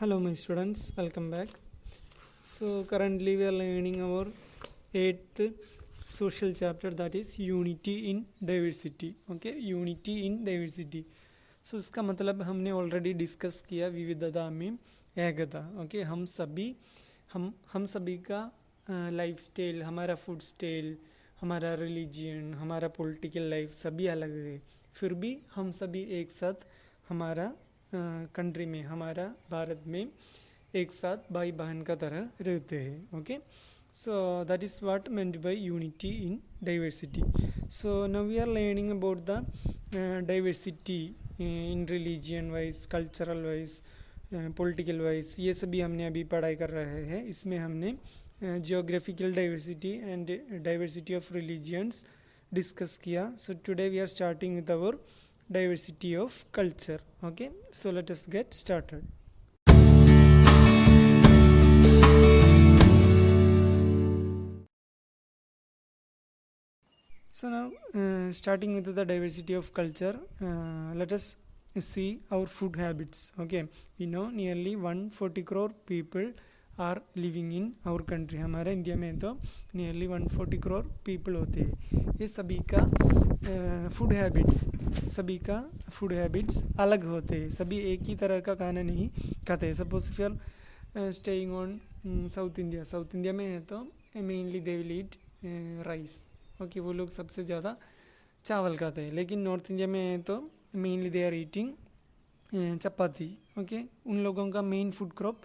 Hello, my students, welcome back. So, currently we are learning our 8th social chapter, that is unity in diversity. Okay, unity in diversity. So, इसका मतलब हमने already discuss किया विविधता में एकता. Okay, हम सभी का लाइफ स्टाइल, हमारा फूड स्टाइल, हमारा रिलीजियन, हमारा पॉलिटिकल लाइफ सभी अलग है. फिर भी हम सभी एक साथ हमारा कंट्री में, हमारा भारत में एक साथ भाई बहन का तरह रहते हैं. Okay, so that is what meant by unity in diversity. So now we are learning about the diversity in religion wise, cultural wise, political wise. ये सभी हमने अभी पढ़ाई कर रहे हैं. इसमें हमने geographical diversity and diversity of religions discuss किया. So today we are starting with our diversity of culture. Okay, so let us get started. So now starting with the diversity of culture, let us see our food habits. Okay, we know nearly 140 crore people are living in our country. हमारे India में तो nearly 140 crore people होते हैं. ये सभी का food habits अलग होते हैं. सभी एक ही तरह का खाना नहीं खाते हैं. Suppose if you are staying on South India में है तो mainly they will eat rice. Okay, वो लोग सबसे ज़्यादा चावल खाते हैं. लेकिन नॉर्थ इंडिया में है तो mainly they are eating chapati. Okay, उन लोगों का मेन फूड क्रॉप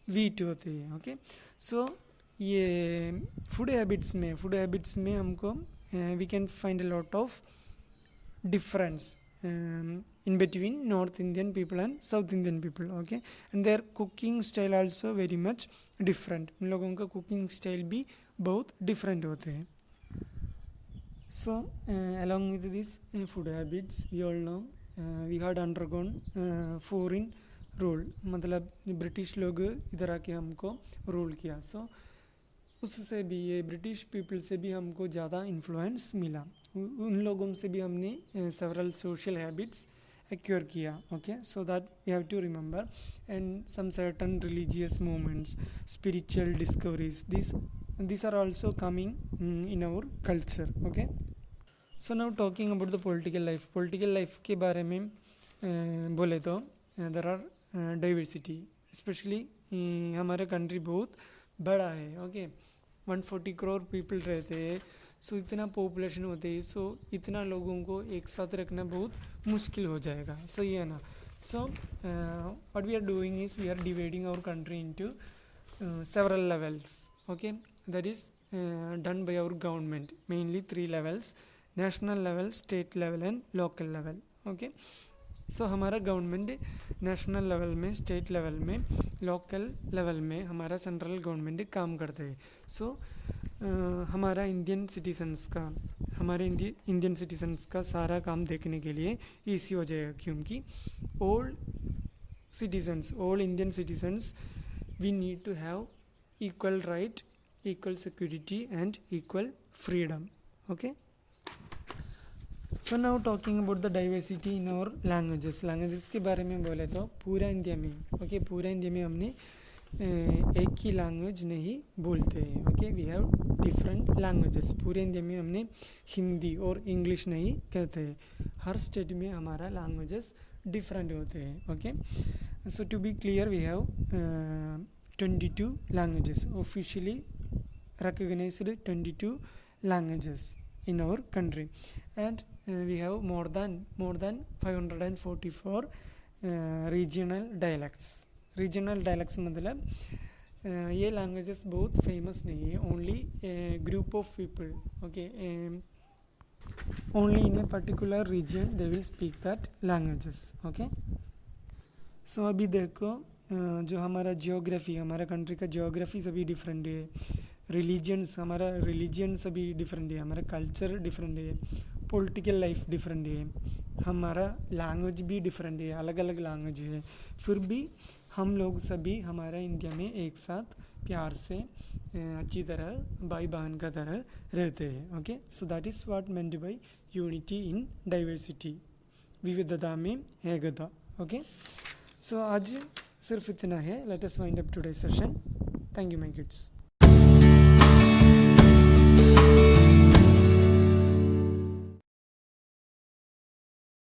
वीट होते हैं. ओके, सो ये फूड हैबिट्स में हमको we can find a lot of difference in between North Indian people and South Indian people. Okay, and their cooking style also very much different. उन लोगों का cooking style भी बहुत different होते हैं. So along with these food habits, we all know we had undergone foreign rule. मतलब British लोग इधर आके हमको रूल किया. सो उससे भी, ये ब्रिटिश पीपल से भी हमको ज़्यादा इन्फ्लुएंस मिला. उन लोगों से भी हमने सेवरल सोशल हैबिट्स एक्वायर किया. Okay, so that we have to remember. And some certain religious movements, spiritual discoveries, these are also coming in our culture. Okay, so now talking about the political life के बारे में बोले तो there are diversity, especially हमारा country बहुत बड़ा है. Okay, 140 crore people रहते हैं. सो इतना पॉपुलेशन होते हैं. सो इतना लोगों को एक साथ रखना बहुत मुश्किल हो जाएगा. सही है ना. So what we are doing is we are dividing our country into several levels. Okay, that is done by our government. Mainly 3 levels: national level, state level and local level. Okay, सो हमारा government national level में, state level में, local level में हमारा central government काम करता है. सो हमारे Indian citizens का सारा काम देखने के लिए ईजी हो जाएगा. क्योंकि all Indian citizens we need to have equal right, equal security and equal freedom. Okay, so now talking about the diversity in our languages के बारे में बोले तो पूरा इंडिया में हमने एक ही लैंग्वेज नहीं बोलते हैं. Okay, we have different languages. पूरे इंडिया में हमने हिंदी और इंग्लिश नहीं कहते हैं. हर स्टेट में हमारा लैंग्वेजेस डिफरेंट होते हैं. Okay, so to be clear we have 22 languages, officially recognized 22 languages in our country, and we have more than 544 regional dialects. मतलब ये लैंग्वेजेस बहुत फेमस नहीं है. Only group of people, okay, only in a particular region they will speak that languages. Okay, so अभी देखो जो हमारा geography, हमारा कंट्री का जियोग्राफी सभी डिफरेंट है. हमारा रिलीजन सभी डिफरेंट है. हमारा कल्चर डिफरेंट है. पॉलिटिकल लाइफ डिफरेंट है. हमारा लैंग्वेज भी डिफरेंट है. अलग अलग लैंग्वेज है. फिर भी हम लोग सभी हमारा इंडिया में एक साथ प्यार से अच्छी तरह भाई बहन का तरह रहते हैं. Okay, so that is what meant by unity in diversity, विविधता में एकता. ओके, सो आज सिर्फ इतना है. Let us wind up today session. Thank you my kids.